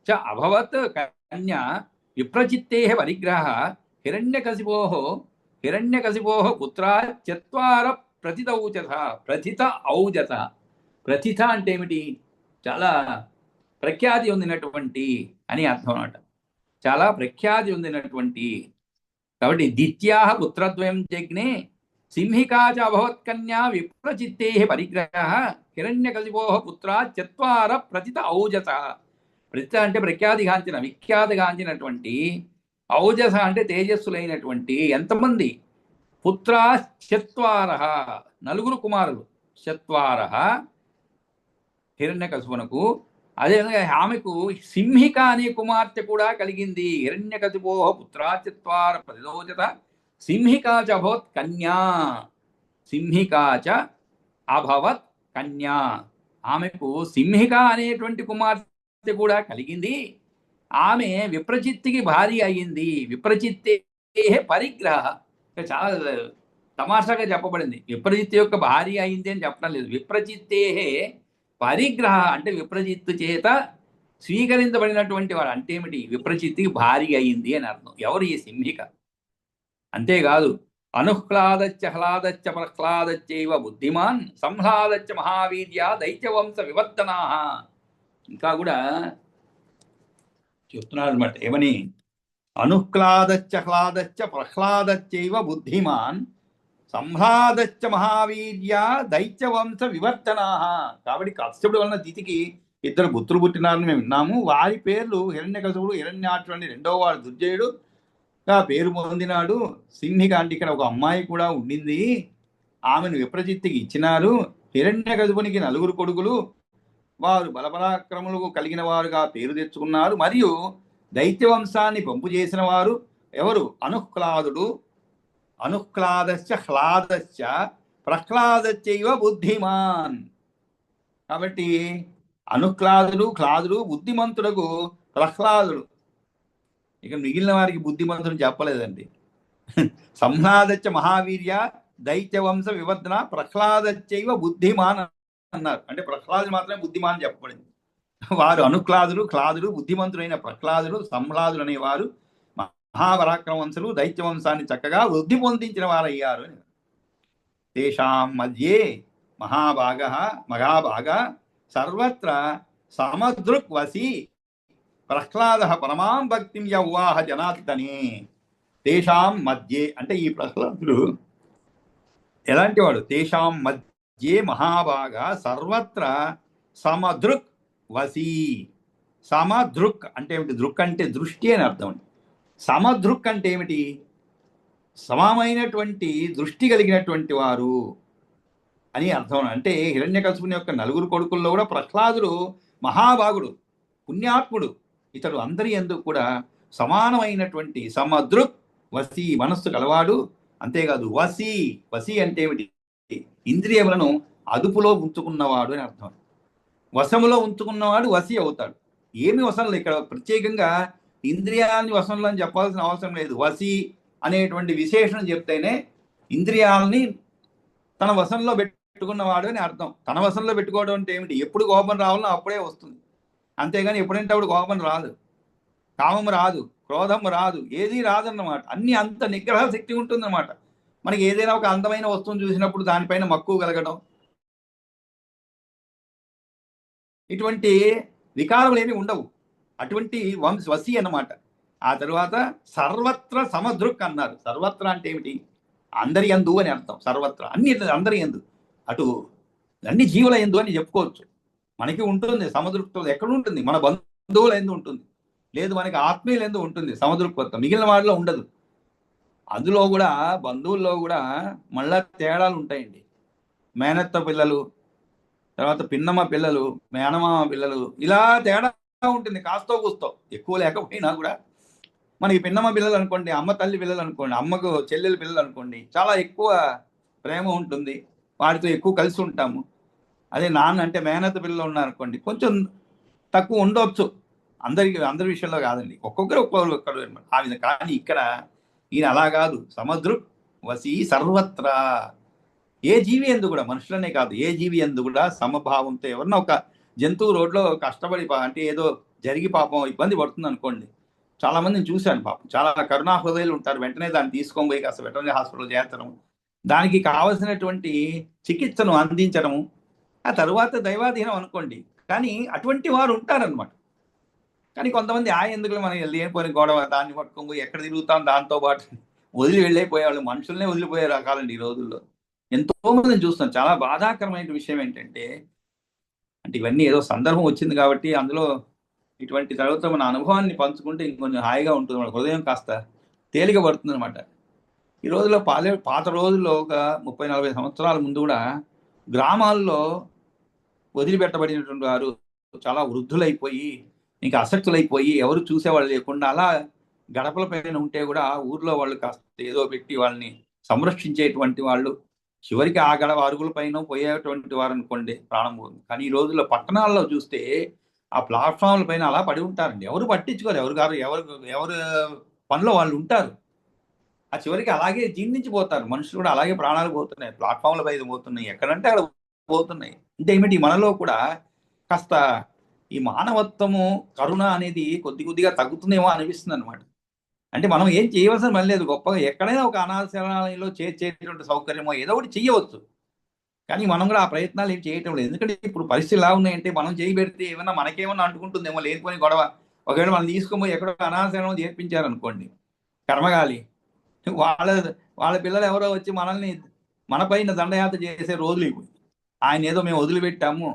చ అభవత్ కన్యా విప్రచిత్తే పరిగ్రహ హిరణ్యకశిపో పుత్రా 4 ప్రథిత ఔజస. ప్రథిత అంటే ఏమిటి? చాలా ప్రఖ్యాతి పొందినటువంటి అని అర్థం అన్నమాట. చాలా ప్రఖ్యాతి పొందినటువంటి. కాబట్టి దిత్యా పుత్రద్వయం జగ్నే సింహికా చ అభవత్కన్యా విప్రచిత్తే పరిగ్రహ హిరణ్యకశిపో పుత్రా 4 ప్రథిత ఔజస. ప్రథిత అంటే ప్రఖ్యాతిగాంచిన విఖ్యాతిగాంచినటువంటి, ఔజస అంటే తేజస్సులైనటువంటి ఎంతమంది? పుత్రా 4 కుమారులు. 4 హిరణ్యకశిపునకు. అదేవిధంగా ఆమెకు సింహిక అనే కుమార్తె కూడా కలిగింది. హిరణ్యకశిపో పుత్రా 4 ప్రతిదోజత సింహికా చ అభవత్ కన్యా. సింహికా చ అభవత్ కన్యా. ఆమెకు సింహిక అనేటువంటి కుమార్తె కూడా కలిగింది. ఆమె విప్రచిత్తికి భార్య అయ్యింది. విప్రచిత్తే పరిగ్రహ. చాలా తమాషాగా చెప్పబడింది. విప్రచిత్తి యొక్క భార్య అయింది అని చెప్పడం లేదు. విప్రచిత్తే పరిగ్రహ అంటే విప్రచిత్తు చేత స్వీకరించబడినటువంటి వాడు. అంటే ఏమిటి? విప్రచిత్తికి భార్య అయింది అని అర్థం. ఎవరు? ఈ సింహిక. అంతేకాదు అనుహ్లాదచ్చ హ్లాదచ్చ ప్రహ్లాదచ్చైవ బుద్ధిమాన్ సంహ్లాదచ్చ మహావీర్య దైత్యవంశ వివర్తనా. ఇంకా కూడా చెప్తున్నాడు అనమాట. ఏమని? అనుహ్లాదచ్చ హ్లాదచ్చ ప్రహ్లాదచ్చైవ బుద్ధిమాన్ సంహ్లాదచ్చ మహావీర్య దైత్యవంశ వివర్తనా. కాబట్టి కశ్యపుడు వలన దితికి 2 పుత్రులు పుట్టినారని మేము విన్నాము. వారి పేర్లు హిరణ్యకశపుడు, హిరణ్యాక్షుడు అని 2వ వాడు దుర్జయుడుగా పేరు పొందినాడు. సింహిక అంటే ఇక్కడ ఒక అమ్మాయి కూడా ఉండింది. ఆమెను విప్రచిత్తికి ఇచ్చినారు. హిరణ్యకశపునికి 4 కొడుకులు. వారు బలపరాక్రములు కలిగిన వారుగా పేరు తెచ్చుకున్నారు. మరియు దైత్యవంశాన్ని పంపు చేసిన వారు ఎవరు? అనుహ్లాదుడు. అనుహ్లాదశ్చ హ్లాదశ్చ ప్రహ్లాదశ్చైవ బుద్ధిమాన్. కాబట్టి అనుహ్లాదుడు, హ్లాదుడు బుద్ధిమంతుడకు ప్రహ్లాదుడు. ఇక మిగిలిన వారికి బుద్ధిమంతుడు చెప్పలేదండి. సంహ్లాదచ్చ మహావీర్య దైత్యవంశ వివర్ధన ప్రహ్లాదచ్చైవ బుద్ధిమాన్ అన్నారు. అంటే ప్రహ్లాదుడు మాత్రమే బుద్ధిమాన్ చెప్పబడింది. వారు అనుహ్లాదుడు, హ్లాదుడు, బుద్ధిమంతుడైన ప్రహ్లాదుడు, సంహ్లాదుడు అనేవారు మహాపరాక్రమవంశులు, దైత్యవంశాన్ని చక్కగా వృద్ధి పొందించిన వారయ్యారు. తేషాం మధ్యే మహాభాగ సర్వత్ర సమదృక్ వసి ప్రహ్లాద పరమాం భక్తిం యౌవాహ జనార్దనే. తేషాం మధ్యే అంటే ఈ ప్రహ్లాదుడు ఎలాంటి వాడు? తేషాం మధ్యే మహాభాగ సర్వత్ర సమదృక్ వసి. సమదృక్ అంటే ఏమిటి? దృక్ అంటే దృష్టి అని అర్థం. సమదృక్ అంటే ఏమిటి? సమమైనటువంటి దృష్టి కలిగినటువంటి వారు అని అర్థం. అంటే హిరణ్యకశిపుని యొక్క 4 కొడుకుల్లో కూడా ప్రహ్లాదుడు మహాభాగుడు, పుణ్యాత్ముడు. ఇతడు అందరి యందు కూడా సమానమైనటువంటి సమదృక్ వసి మనస్సు కలవాడు. అంతేకాదు వసి అంటే ఏమిటి? ఇంద్రియములను అదుపులో ఉంచుకున్నవాడు అని అర్థం. వశములో ఉంచుకున్నవాడు వసి అవుతాడు. ఏమి వశంలో ఇక్కడ ప్రత్యేకంగా ఇంద్రియాలని వశంలో అని చెప్పాల్సిన అవసరం లేదు. వసి అనేటువంటి విశేషణం చెప్తేనే ఇంద్రియాలని తన వశంలో పెట్టుకున్నవాడు అని అర్థం. తన వశంలో పెట్టుకోవడం అంటే ఏమిటి? ఎప్పుడు కోపం రావాలో అప్పుడే వస్తుంది. అంతేగాని ఎప్పుడంటే అప్పుడు కోపం రాదు, కామం రాదు, క్రోధం రాదు, ఏదీ రాదన్నమాట. అన్ని అంత నిగ్రహ శక్తి ఉంటుందన్నమాట. మనకి ఏదైనా ఒక అందమైన వస్తువును చూసినప్పుడు దానిపైన మక్కువ కలగడం, ఇటువంటి వికారములు ఏమి ఉండవు. అటువంటి వసి అన్నమాట. ఆ తరువాత సర్వత్ర సమదృక్ అన్నారు. సర్వత్ర అంటే ఏమిటి? అందరి యందు అని అర్థం. సర్వత్ర అన్ని అందరి యందు, అటు అన్ని జీవుల యందు అని చెప్పుకోవచ్చు. మనకి ఉంటుంది సమదృక్తం. ఎక్కడ ఉంటుంది? మన బంధువుల యందు ఉంటుంది, లేదు మనకి ఆత్మీయుల యందు ఉంటుంది సమదృక్వత్వం. మిగిలిన వాడిలో ఉండదు. అందులో కూడా బంధువుల్లో కూడా మళ్ళా తేడాలు ఉంటాయండి. మేనత్త పిల్లలు, తర్వాత పిన్నమ్మ పిల్లలు, మేనమామ పిల్లలు, ఇలా తేడా ఉంటుంది. కాస్తో కూస్తో, ఎక్కువ లేకపోయినా కూడా. మనకి పిన్నమ్మ పిల్లలు అనుకోండి, అమ్మ తల్లి పిల్లలు అనుకోండి, అమ్మకు చెల్లెలు పిల్లలు అనుకోండి, చాలా ఎక్కువ ప్రేమ ఉంటుంది, వాటితో ఎక్కువ కలిసి ఉంటాము. అదే నాన్న అంటే మేనత్త పిల్లలు ఉన్నారనుకోండి, కొంచెం తక్కువ ఉండొచ్చు. అందరి విషయంలో కాదండి, ఒక్కొక్కరు ఒక్కొక్కరు అనమాట. ఆ విధంగా. కానీ ఇక్కడ ఈయన అలా కాదు. సముద్రు వసీ సర్వత్రా. ఏ జీవి ఎందు కూడా, మనుషులనే కాదు, ఏ జీవి ఎందు కూడా సమభావంతో, ఎవరన్నా ఒక జంతువు రోడ్లో కష్టపడి అంటే ఏదో జరిగి పాపం ఇబ్బంది పడుతుంది అనుకోండి, చాలా మందిని చూశాను. పాపం చాలా కరుణా హృదయాలు ఉంటారు. వెంటనే దాన్ని తీసుకొని పోయి కాస్త వెటర్నరీ హాస్పిటల్ చేర్చడం, దానికి కావలసినటువంటి చికిత్సను అందించడము, ఆ తరువాత దైవాధీనం అనుకోండి. కానీ అటువంటి వారు ఉంటారనమాట. కానీ కొంతమంది ఎందుకు మనం లేనిపోయిన గొడవ, దాన్ని పట్టుకొని పోయి ఎక్కడ తిరుగుతాం, దాంతో పాటు వదిలి వెళ్ళిపోయేవాళ్ళు, మనుషుల్నే వదిలిపోయే రకాలండి ఈ రోజుల్లో. ఎంతో మందిని చూస్తాం. చాలా బాధాకరమైన విషయం ఏంటంటే, అంటే ఇవన్నీ ఏదో సందర్భం వచ్చింది కాబట్టి అందులో ఇటువంటి తర్వాత మన అనుభవాన్ని పంచుకుంటే ఇంకొంచెం హాయిగా ఉంటుంది, మన హృదయం కాస్త తేలిక పడుతుంది అనమాట. ఈ రోజుల్లో పాత రోజుల్లో ఒక 30-40 సంవత్సరాల ముందు కూడా గ్రామాల్లో వదిలిపెట్టబడినటువంటి వారు చాలా వృద్ధులైపోయి, ఇంకా అసక్తులైపోయి, ఎవరు చూసేవాళ్ళు లేకుండా అలా గడపల పైన ఉంటే కూడా ఊర్లో వాళ్ళు కాస్త ఏదో పెట్టి వాళ్ళని సంరక్షించేటువంటి వాళ్ళు, చివరికి ఆ గడవ అరుగుల పైన పోయేటువంటి వారు అనుకోండి, ప్రాణం పోతుంది. కానీ ఈ రోజుల్లో పట్టణాల్లో చూస్తే ఆ ప్లాట్ఫామ్ల పైన అలా పడి ఉంటారండి. ఎవరు పట్టించుకోరు, ఎవరు పనిలో వాళ్ళు ఉంటారు. ఆ చివరికి అలాగే జీర్ణించిపోతారు. మనుషులు కూడా అలాగే ప్రాణాలు పోతున్నాయి, ప్లాట్ఫామ్ల పైన పోతున్నాయి, ఎక్కడంటే అక్కడ పోతున్నాయి. అంటే ఏమిటి, మనలో కూడా కాస్త ఈ మానవత్వము, కరుణ అనేది కొద్ది కొద్దిగా తగ్గుతుందేమో అనిపిస్తుంది అనమాట. అంటే మనం ఏం చేయవలసిన పని లేదు. గొప్పగా ఎక్కడైనా ఒక అనాథ శరణాలయంలో చేర్చేటువంటి సౌకర్యమో ఏదో ఒకటి చెయ్యవచ్చు. కానీ మనం కూడా ఆ ప్రయత్నాలు ఏం చేయటం లేదు. ఎందుకంటే ఇప్పుడు పరిస్థితులు ఎలా ఉన్నాయంటే, మనం చేయి పెడితే ఏమన్నా మనకేమన్నా అంటుకుంటుందేమో, లేనిపోని గొడవ. ఒకవేళ మనం తీసుకుపోయి ఎక్కడో అనాథ శరణం చేర్పించారనుకోండి, కర్మగాలి, వాళ్ళ వాళ్ళ పిల్లలు ఎవరో వచ్చి మనల్ని మన పైన దండయాత్ర చేసే రోజులు ఇవి. ఆయన ఏదో మేము వదిలిపెట్టాము,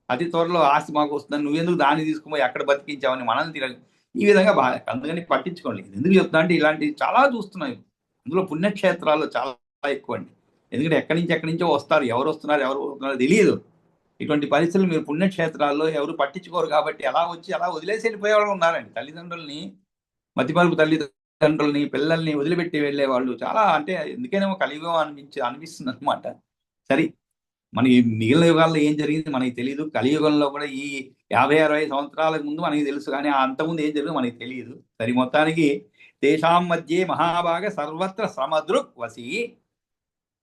అతి త్వరలో ఆస్తి మాకు వస్తుందని నువ్వెందుకు దాన్ని తీసుకుపోయి అక్కడ బతికించామని మనల్ని తిరగ, ఈ విధంగా బాగా. అందుకని పట్టించుకోండి. ఎందుకు చెప్తున్నా అంటే, ఇలాంటివి చాలా చూస్తున్నాయి. అందులో పుణ్యక్షేత్రాల్లో చాలా ఎక్కువ అండి. ఎందుకంటే ఎక్కడి నుంచో వస్తారు, ఎవరు వస్తున్నారో తెలియదు. ఇటువంటి పరిస్థితులు మీరు పుణ్యక్షేత్రాల్లో ఎవరు పట్టించుకోరు కాబట్టి అలా వచ్చి అలా వదిలేసి వెళ్ళిపోయే వాళ్ళు ఉన్నారండి. తల్లిదండ్రుల్ని, మతిమరుపు తల్లిదండ్రుల్ని, పిల్లల్ని వదిలిపెట్టి వెళ్ళే వాళ్ళు చాలా. అంటే ఎందుకనేమో కలియుగం అనిపిస్తుంది అనమాట. సరే, మన ఈ మిగిలిన యుగాల్లో ఏం జరిగింది మనకి తెలియదు. కలియుగంలో కూడా ఈ 50-60 సంవత్సరాలకు ముందు మనకి తెలుసు, కానీ అంతకుముందు ఏం జరిగిందో మనకి తెలియదు. సరే, మొత్తానికి తేషాం మధ్యే మహాభాగ సర్వత్ర సమదృక్ వసి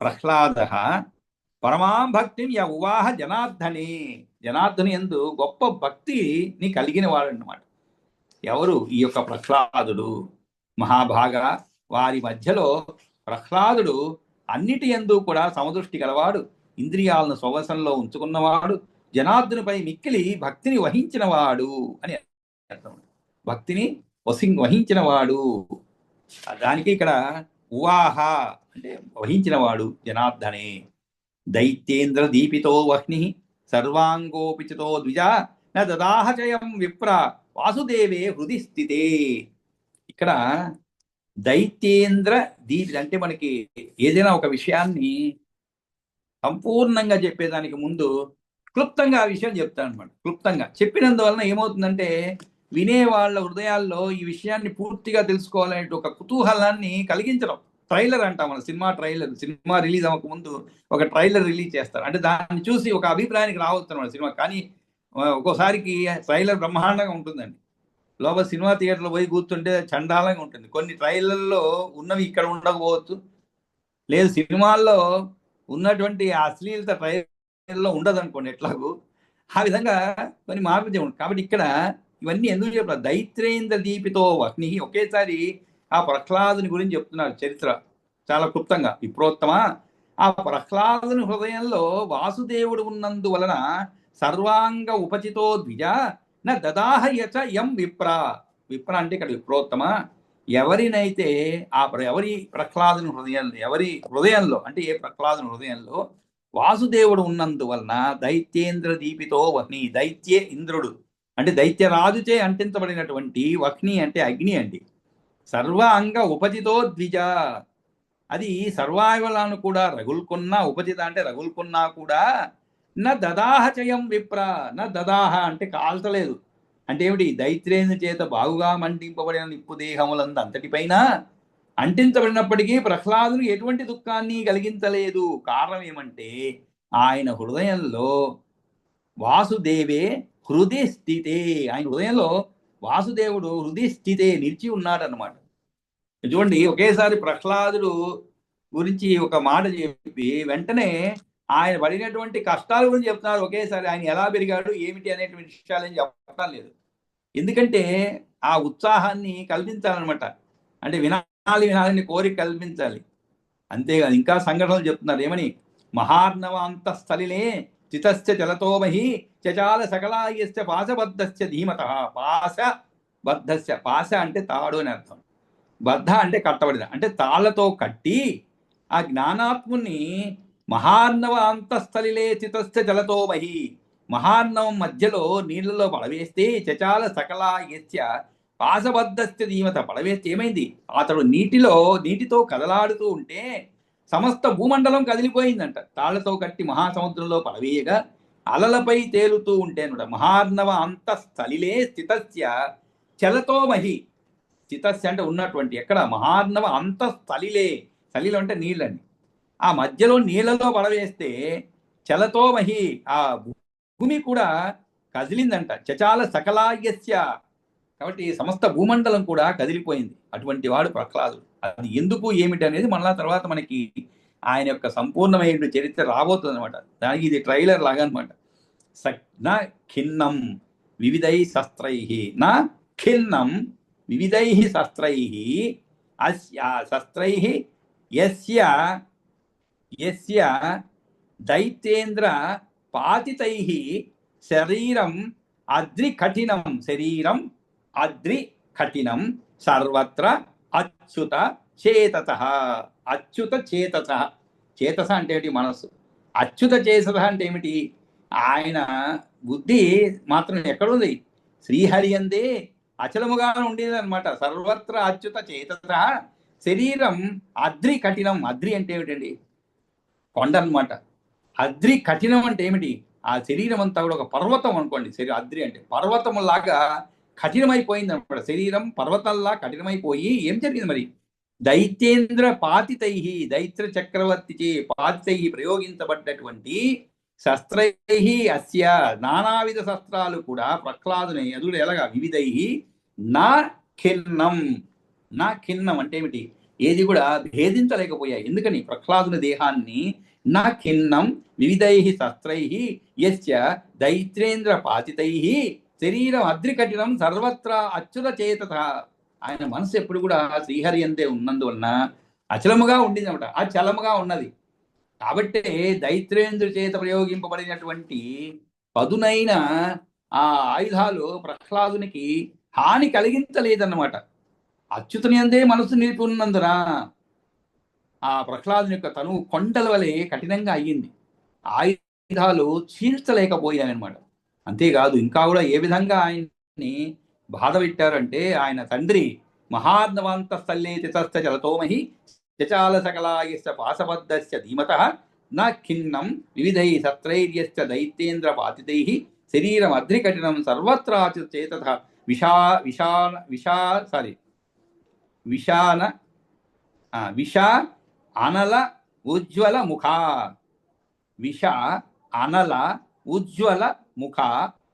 ప్రహ్లాద పరమాం భక్తిం య ఉవాహ జనార్దనే. జనార్దని యందు గొప్ప భక్తిని కలిగిన వాడు అన్నమాట. ఎవరు? ఈ యొక్క ప్రహ్లాదుడు. మహాభాగ, వారి మధ్యలో ప్రహ్లాదుడు అన్నిటి యందు కూడా సమదృష్టి గలవాడు, ఇంద్రియాలను స్వవశంలో ఉంచుకున్నవాడు, జనార్దునిపై మిక్కిలి భక్తిని వహించినవాడు అని అర్థం. భక్తిని వహించినవాడు, దానికి ఇక్కడ ఉవాహ అంటే వహించినవాడు జనార్దనే. దైత్యేంద్ర దీపితో వహ్ని సర్వాంగోపిచితో ద్విజ న దదాహచయం విప్ర వాసుదేవే హృది స్థితే. ఇక్కడ దైత్యేంద్ర దీపి అంటే మనకి ఏదైనా ఒక విషయాన్ని సంపూర్ణంగా చెప్పేదానికి ముందు క్లుప్తంగా ఆ విషయం చెప్తాను అనమాట. క్లుప్తంగా చెప్పినందువలన ఏమవుతుందంటే, వినేవాళ్ళ హృదయాల్లో ఈ విషయాన్ని పూర్తిగా తెలుసుకోవాలనే ఒక కుతూహలాన్ని కలిగించడం. ట్రైలర్ అంటాం మన, సినిమా ట్రైలర్. సినిమా రిలీజ్ అవ్వక ముందు ఒక ట్రైలర్ రిలీజ్ చేస్తారు. అంటే దాన్ని చూసి ఒక అభిప్రాయానికి రావచ్చు అనమాట సినిమా. కానీ ఒక్కోసారికి ట్రైలర్ బ్రహ్మాండంగా ఉంటుందండి, లోపల సినిమా థియేటర్లో పోయి కూర్చుంటే చండాలంగా ఉంటుంది. కొన్ని ట్రైలర్లో ఉన్నవి ఇక్కడ ఉండకపోవచ్చు, లేదు సినిమాల్లో ఉన్నటువంటి అశ్లీలత ట్రైలర్లో ఉండదు అనుకోండి ఎట్లాగూ. ఆ విధంగా కొన్ని మార్పు చేయడం. కాబట్టి ఇక్కడ ఇవన్నీ ఎందుకు చెప్పారు? దైత్రేంద్ర దీపితో వహ్ని, ఒకేసారి ఆ ప్రహ్లాదుని గురించి చెప్తున్నారు చరిత్ర చాలా క్లుప్తంగా. విప్రోత్తమ, ఆ ప్రహ్లాదుని హృదయంలో వాసుదేవుడు ఉన్నందువలన సర్వాంగ ఉపచితో ద్విజ నా దదాహ యచ యం విప్ర. విప్ర అంటే ఇక్కడ విప్రోత్తమ, ఎవరినైతే ఎవరి ప్రహ్లాదుని హృదయంలో అంటే ఏ ప్రహ్లాదుని హృదయంలో వాసుదేవుడు ఉన్నందువలన దైత్యేంద్ర దీపితో వహ్ని, దైత్యే ఇంద్రుడు అంటే దైత్యరాజుచే అంటించబడినటువంటి, వహ్ని అంటే అగ్ని అండి, సర్వ అంగ ఉపజితో ద్విజ, అది సర్వాయువులను కూడా రగులుకున్నా, ఉపజిత అంటే రగులుకున్నా కూడా నా దదాహచయం విప్ర. నా దదాహ అంటే కాల్చలేదు. అంటే ఏమిటి? దైత్రేంద్ర చేత బాగుగా మంటింపబడిన నిప్పు దేహములందు అంతటిపైన అంటించబడినప్పటికీ ప్రహ్లాదుని ఎటువంటి దుఃఖాన్ని కలిగించలేదు. కారణం ఏమంటే, ఆయన హృదయంలో వాసుదేవే హృదయ స్థితే, ఆయన హృదయంలో వాసుదేవుడు హృదయ స్థితే నిలిచి ఉన్నాడనమాట. చూడండి, ఒకేసారి ప్రహ్లాదుడు గురించి ఒక మాట చెప్పి వెంటనే ఆయన పడినటువంటి కష్టాల గురించి చెప్తున్నారు. ఒకేసారి ఆయన ఎలా పెరిగాడు ఏమిటి అనేటువంటి విషయాలు ఏం చెప్పడం లేదు. ఎందుకంటే ఆ ఉత్సాహాన్ని కల్పించాలన్నమాట. అంటే వినాలని కోరిక కల్పించాలి. అంతేకాదు ఇంకా సంఘటనలు చెప్తున్నారు. ఏమని? మహార్ణవాంత స్థలిలే చితస్య చలతోమహి చచాల సకలాయస్య పాశబద్ధస్య ధీమత. పాశబద్ధస్య, పాశ అంటే తాడు అని అర్థం, బద్ధ అంటే కట్టబడిన, అంటే తాళ్లతో కట్టి ఆ జ్ఞానాత్ముని మహార్ణవ అంతఃస్థలిలే చితస్య జలతోమహి, మహార్ణవం మధ్యలో నీళ్లలో పడవేస్తే చచాల సకలాయస్య పాశబద్ధస్య ధీమత, పడవేస్తే ఏమైంది? అతడు నీటితో కదలాడుతూ ఉంటే సమస్త భూమండలం కదిలిపోయిందంట. తాళ్లతో కట్టి మహాసముద్రంలో పడవేయగా అలలపై తేలుతూ ఉంటే అనమాట. మహార్ణవ అంతఃస్థలిలే స్థితస్య చలతోమహి, చితస్య అంటే ఉన్నటువంటి, ఎక్కడ? మహార్ణవ అంతఃస్థలిలే, స్థలిలో అంటే నీళ్ళండి. ఆ మధ్యలో నీళ్లలో పడవేస్తే చలతోమహి, ఆ భూమి కూడా కదిలిందంట. చచాల సకలాయస్య, కాబట్టి సమస్త భూమండలం కూడా కదిలిపోయింది. అటువంటి వాడు ప్రహ్లాదుడు. అది ఎందుకు ఏమిటి అనేది మళ్ళా తర్వాత మనకి ఆయన యొక్క సంపూర్ణమైన చరిత్ర రాబోతుంది అనమాట. దానికి ఇది ట్రైలర్ లాగా అనమాట. నా ఖిన్నం వివిధై శస్త్రై, నా ఖిన్నం వివిధై శస్త్రై, అస్య శస్త్రై యస్య యస్య దైత్యేంద్ర పాతితై శరీరం అద్రి కఠినం, శరీరం అద్రి కఠినం సర్వత్ర అచ్యుత చేతస. అచ్యుత చేతస, చేతస అంటే ఏమిటి? మనస్సు. అచ్యుత చేతస అంటే ఏమిటి? ఆయన బుద్ధి మాత్రం ఎక్కడుంది? శ్రీహరి అందే అచలముగా ఉండేది అనమాట. సర్వత్ర అచ్యుత చేతస శరీరం అద్రి కఠినం. అద్రి అంటే ఏమిటండి? కొండ అనమాట. అద్రి కఠినం అంటే ఏమిటి? ఆ శరీరం అంతా కూడా ఒక పర్వతం అనుకోండి. శరీరం అద్రి అంటే పర్వతం లాగా కఠినమైపోయింది అనమాట. శరీరం పర్వతంలా కఠినమైపోయి ఏం జరిగింది మరి? దైత్యేంద్ర పాతితై, దైత్ర చక్రవర్తి చే పాతితై ప్రయోగించబడ్డటువంటి శస్త్రై అస్య, నానావిధ శస్త్రాలు కూడా ప్రహ్లాదుని ఎదురు ఎలాగా? వివిధై నా ఖిన్నం. నా ఖిన్నం అంటే ఏమిటి? ఏది కూడా భేదించలేకపోయాయి. ఎందుకని? ప్రహ్లాదుని దేహాన్ని నా ఖిన్నం వివిధై శస్త్రై యస్య దైత్రేంద్ర పాతితై శరీరం అద్రి కఠినం సర్వత్ర అచ్యుత చేతస. ఆయన మనసు ఎప్పుడు కూడా శ్రీహరి అంతే ఉన్నందువలన అచలముగా ఉండింది అనమాట. అచలముగా ఉన్నది కాబట్టే దైత్రేంద్రుడి చేత ప్రయోగింపబడినటువంటి పదునైన ఆ ఆయుధాలు ప్రహ్లాదునికి హాని కలిగించలేదన్నమాట. అచ్యుతుని అందే మనసు నిలిపి ఉన్నందున ఆ ప్రహ్లాదుని యొక్క తనువు కొండల వలె కఠినంగా అయ్యింది. ఆయుధాలు చీల్చలేకపోయాయనమాట. అంతేకాదు ఇంకా కూడా ఏ విధంగా ఆయన్ని బాధ పెట్టారంటే, ఆయన తండ్రి మహార్ణవాంత స్థల్లే చితస్థ చలతోమహి చచాల సకలాయస్య పాశబద్ధస్య ధీమత నా ఖిన్నం వివిధై శస్త్రైర్యస్య దైత్యేంద్ర పాతితై శరీరం అద్రి కఠినం సర్వత్రాచ చేతత విషా విషాన విషా సారీ విషాన విష అనల ఉజ్వల ముఖ, విష అనల ఉజ్వల ముఖ